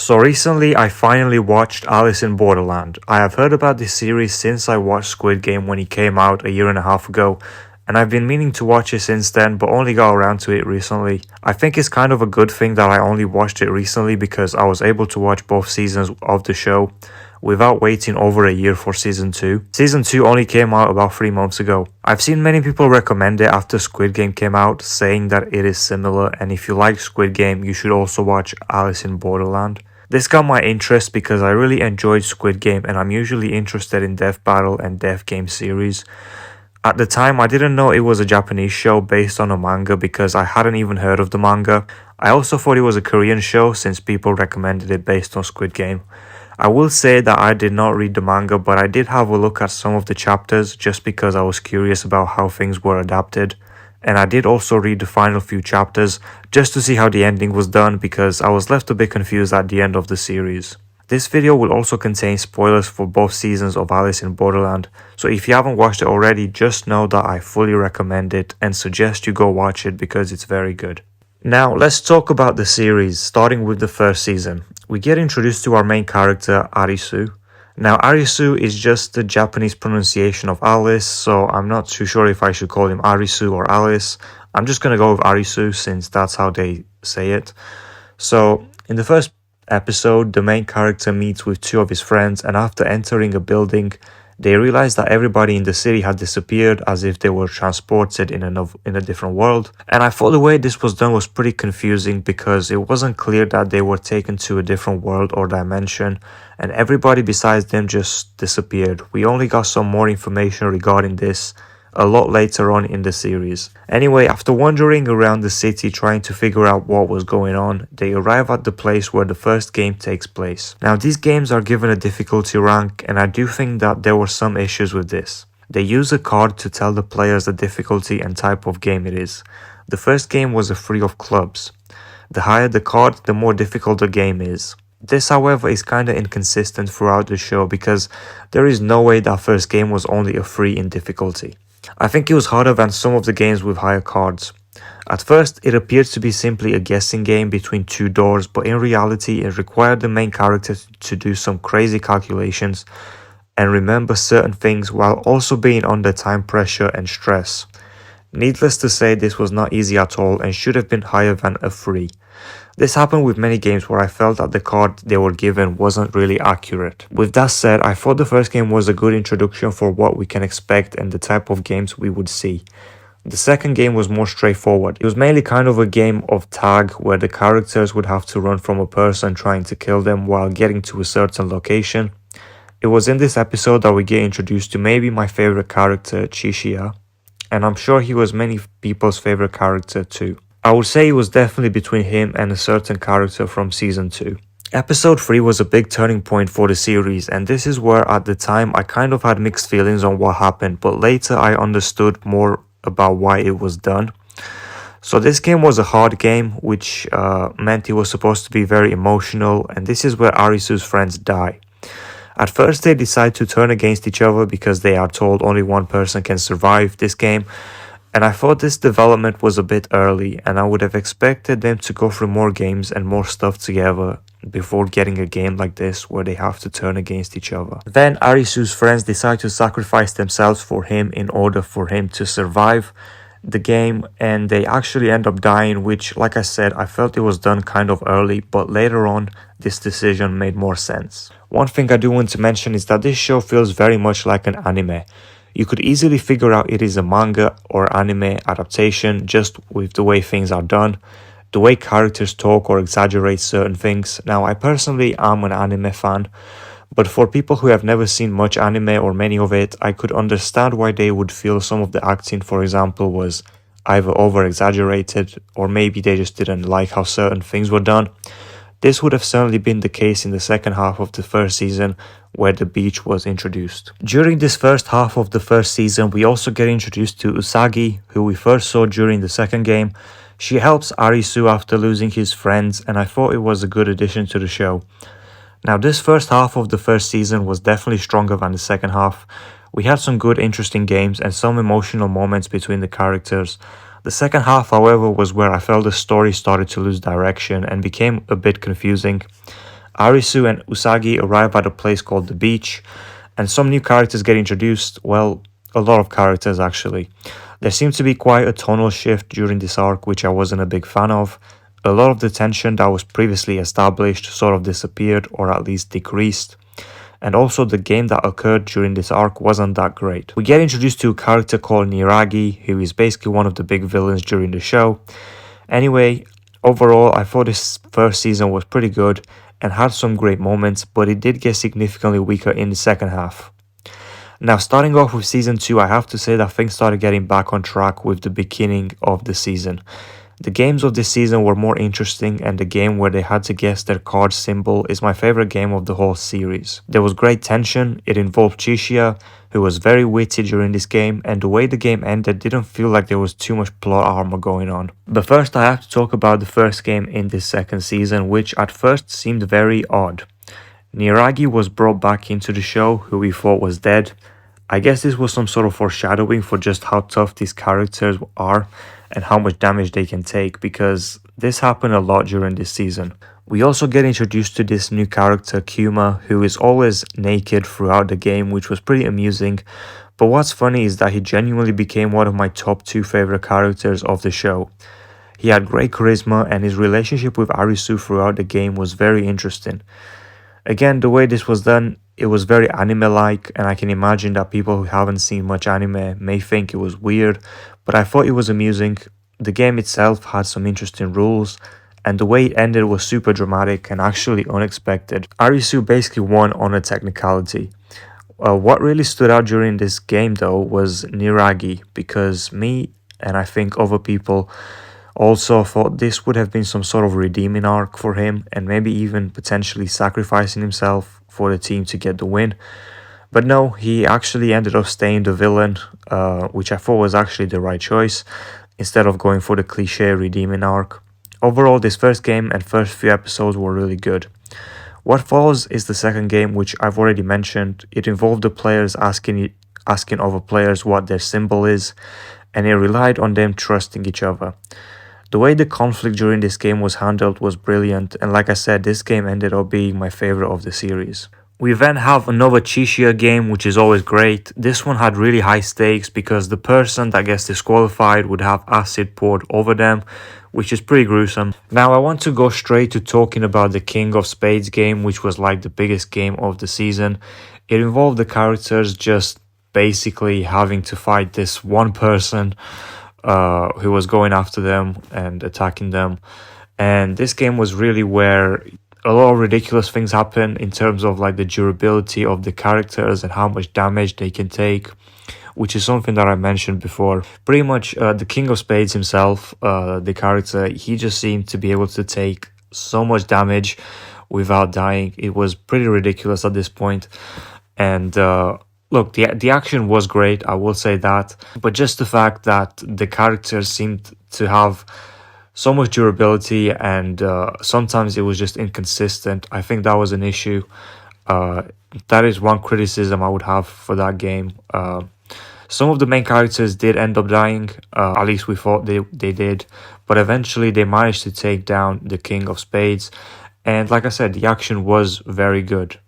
So recently I finally watched Alice in Borderland. I have heard about this series since I watched Squid Game when it came out a year and a half ago, and I've been meaning to watch it since then but only got around to it recently. I think it's kind of a good thing that I only watched it recently because I was able to watch both seasons of the show without waiting over a year for season 2. Season 2 only came out about 3 months ago. I've seen many people recommend it after Squid Game came out, saying that it is similar, and if you like Squid Game, you should also watch Alice in Borderland. This got my interest because I really enjoyed Squid Game and I'm usually interested in Death Battle and Death Game series. At the time, I didn't know it was a Japanese show based on a manga because I hadn't even heard of the manga. I also thought it was a Korean show since people recommended it based on Squid Game. I will say that I did not read the manga, but I did have a look at some of the chapters just because I was curious about how things were adapted. And I did also read the final few chapters just to see how the ending was done because I was left a bit confused at the end of the series. This video will also contain spoilers for both seasons of Alice in Borderland, so if you haven't watched it already, just know that I fully recommend it and suggest you go watch it because it's very good. Now let's talk about the series, starting with the first season. We get introduced to our main character, Arisu. Now Arisu is just the Japanese pronunciation of Alice, so I'm not too sure if I should call him Arisu or Alice. I'm just gonna go with Arisu since that's how they say it. So in the first episode, the main character meets with two of his friends, and after entering a building, they realized that everybody in the city had disappeared as if they were transported in a different world. And I thought the way this was done was pretty confusing because it wasn't clear that they were taken to a different world or dimension, and everybody besides them just disappeared. We only got some more information regarding this a lot later on in the series. Anyway, after wandering around the city trying to figure out what was going on, they arrive at the place where the first game takes place. Now these games are given a difficulty rank, and I do think that there were some issues with this. They use a card to tell the players the difficulty and type of game it is. The first game was a 3 of clubs. The higher the card, the more difficult the game is. This, however, is kinda inconsistent throughout the show because there is no way that first game was only a 3 in difficulty. I think it was harder than some of the games with higher cards. At first, it appeared to be simply a guessing game between two doors, but in reality, it required the main character to do some crazy calculations and remember certain things while also being under time pressure and stress. Needless to say, this was not easy at all and should have been higher than a 3. This happened with many games where I felt that the card they were given wasn't really accurate. With that said, I thought the first game was a good introduction for what we can expect and the type of games we would see. The second game was more straightforward. It was mainly kind of a game of tag where the characters would have to run from a person trying to kill them while getting to a certain location. It was in this episode that we get introduced to maybe my favorite character, Chishia, and I'm sure he was many people's favorite character too. I would say it was definitely between him and a certain character from season 2. Episode 3 was a big turning point for the series, and this is where at the time I kind of had mixed feelings on what happened, but later I understood more about why it was done. So this game was a hard game, which meant it was supposed to be very emotional, and this is where Arisu's friends die. At first they decide to turn against each other because they are told only one person can survive this game. And I thought this development was a bit early, and I would have expected them to go through more games and more stuff together before getting a game like this where they have to turn against each other. Then Arisu's friends decide to sacrifice themselves for him in order for him to survive the game, and they actually end up dying, which, like I said, I felt it was done kind of early, but later on this decision made more sense. One thing I do want to mention is that this show feels very much like an anime. You could easily figure out it is a manga or anime adaptation just with the way things are done, the way characters talk or exaggerate certain things. Now, I personally am an anime fan, but for people who have never seen much anime or many of it, I could understand why they would feel some of the acting, for example, was either over-exaggerated or maybe they just didn't like how certain things were done. This would have certainly been the case in the second half of the first season, where the beach was introduced. During this first half of the first season, we also get introduced to Usagi, who we first saw during the second game. She helps Arisu after losing his friends, and I thought it was a good addition to the show. Now, this first half of the first season was definitely stronger than the second half. We had some good, interesting games and some emotional moments between the characters. The second half, however, was where I felt the story started to lose direction and became a bit confusing. Arisu and Usagi arrive at a place called the beach, and some new characters get introduced. Well, a lot of characters actually. There seemed to be quite a tonal shift during this arc, which I wasn't a big fan of. A lot of the tension that was previously established sort of disappeared or at least decreased. And also the game that occurred during this arc wasn't that great. We get introduced to a character called Niragi, who is basically one of the big villains during the show. Anyway, overall I thought this first season was pretty good and had some great moments, but it did get significantly weaker in the second half. Now, starting off with season 2, I have to say that things started getting back on track with the beginning of the season. The games of this season were more interesting, and the game where they had to guess their card symbol is my favorite game of the whole series. There was great tension, it involved Chishia, who was very witty during this game, and the way the game ended didn't feel like there was too much plot armor going on. But first I have to talk about the first game in this second season, which at first seemed very odd. Niragi was brought back into the show, who we thought was dead. I guess this was some sort of foreshadowing for just how tough these characters are and how much damage they can take, because this happened a lot during this season. We also get introduced to this new character Kuma, who is always naked throughout the game, which was pretty amusing. But what's funny is that he genuinely became one of my top 2 favorite characters of the show. He had great charisma and his relationship with Arisu throughout the game was very interesting. Again, the way this was done, it was very anime-like, and I can imagine that people who haven't seen much anime may think it was weird, but I thought it was amusing. The game itself had some interesting rules, and the way it ended was super dramatic and actually unexpected. Arisu basically won on a technicality. What really stood out during this game though was Niragi, because me and I think other people also thought this would have been some sort of redeeming arc for him and maybe even potentially sacrificing himself for the team to get the win. But no, he actually ended up staying the villain, which I thought was actually the right choice, instead of going for the cliche redeeming arc. Overall, this first game and first few episodes were really good. What follows is the second game, which I've already mentioned. It involved the players asking other players what their symbol is, and it relied on them trusting each other. The way the conflict during this game was handled was brilliant, and like I said, this game ended up being my favorite of the series. We then have another Chishia game, which is always great. This one had really high stakes because the person that gets disqualified would have acid poured over them, which is pretty gruesome. Now I want to go straight to talking about the King of Spades game, which was like the biggest game of the season. It involved the characters just basically having to fight this one person who was going after them and attacking them. And this game was really where a lot of ridiculous things happen in terms of like the durability of the characters and how much damage they can take, which is something that I mentioned before. Pretty much the King of Spades himself, the character, he just seemed to be able to take so much damage without dying. It was pretty ridiculous at this point. And look, the action was great, I will say that, but just the fact that the characters seemed to have so much durability and sometimes it was just inconsistent, I think that was an issue. That is one criticism I would have for that game. Some of the main characters did end up dying, at least we thought they did, but eventually they managed to take down the King of Spades, and like I said, the action was very good.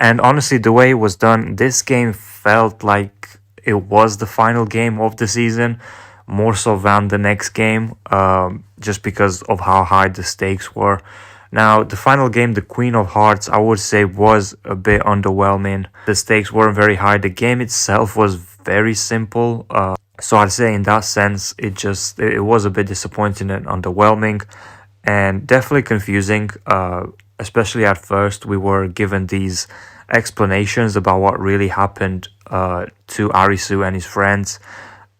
And honestly, the way it was done, this game felt like it was the final game of the season, more so than the next game, just because of how high the stakes were. Now, the final game, the Queen of Hearts, I would say was a bit underwhelming. The stakes weren't very high. The game itself was very simple. So I'd say in that sense, it was a bit disappointing and underwhelming and definitely confusing. Especially at first, we were given these explanations about what really happened to Arisu and his friends,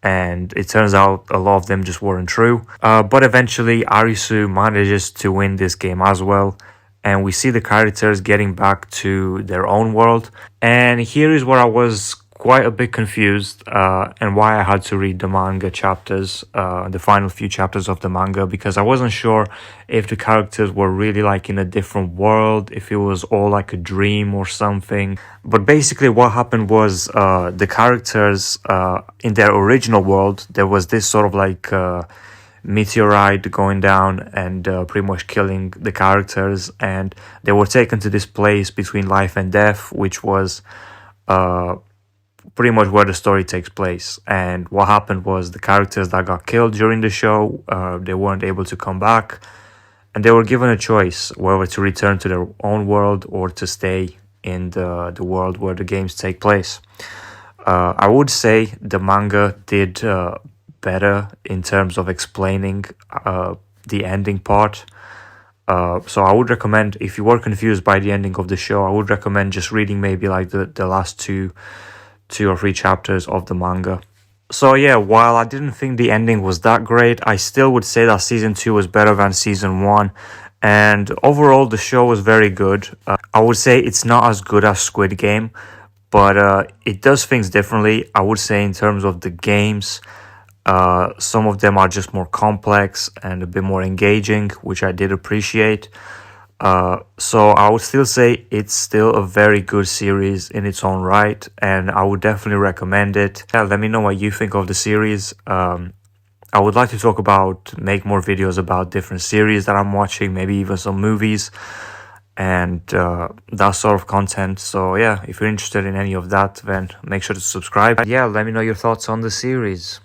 and it turns out a lot of them just weren't true. But eventually, Arisu manages to win this game as well, and we see the characters getting back to their own world. And here is where I was quite a bit confused and why I had to read the manga chapters, the final few chapters of the manga, because I wasn't sure if the characters were really like in a different world, if it was all like a dream or something. But basically what happened was the characters in their original world, there was this sort of like meteorite going down and pretty much killing the characters, and they were taken to this place between life and death, which was pretty much where the story takes place. And what happened was the characters that got killed during the show, they weren't able to come back, and they were given a choice whether to return to their own world or to stay in the world where the games take place. I would say the manga did better in terms of explaining the ending part. So I would recommend, if you were confused by the ending of the show, I would recommend just reading maybe like the last two or three chapters of the manga. So yeah, while I didn't think the ending was that great, I still would say that season 2 was better than season 1. And overall, the show was very good. I would say it's not as good as Squid Game, but it does things differently. I would say in terms of the games, some of them are just more complex and a bit more engaging, which I did appreciate. So I would still say it's still a very good series in its own right, and I would definitely recommend it. Yeah, let me know what you think of the series. I would like to make more videos about different series that I'm watching, maybe even some movies and that sort of content. So yeah, if you're interested in any of that, then make sure to subscribe. Yeah, let me know your thoughts on the series.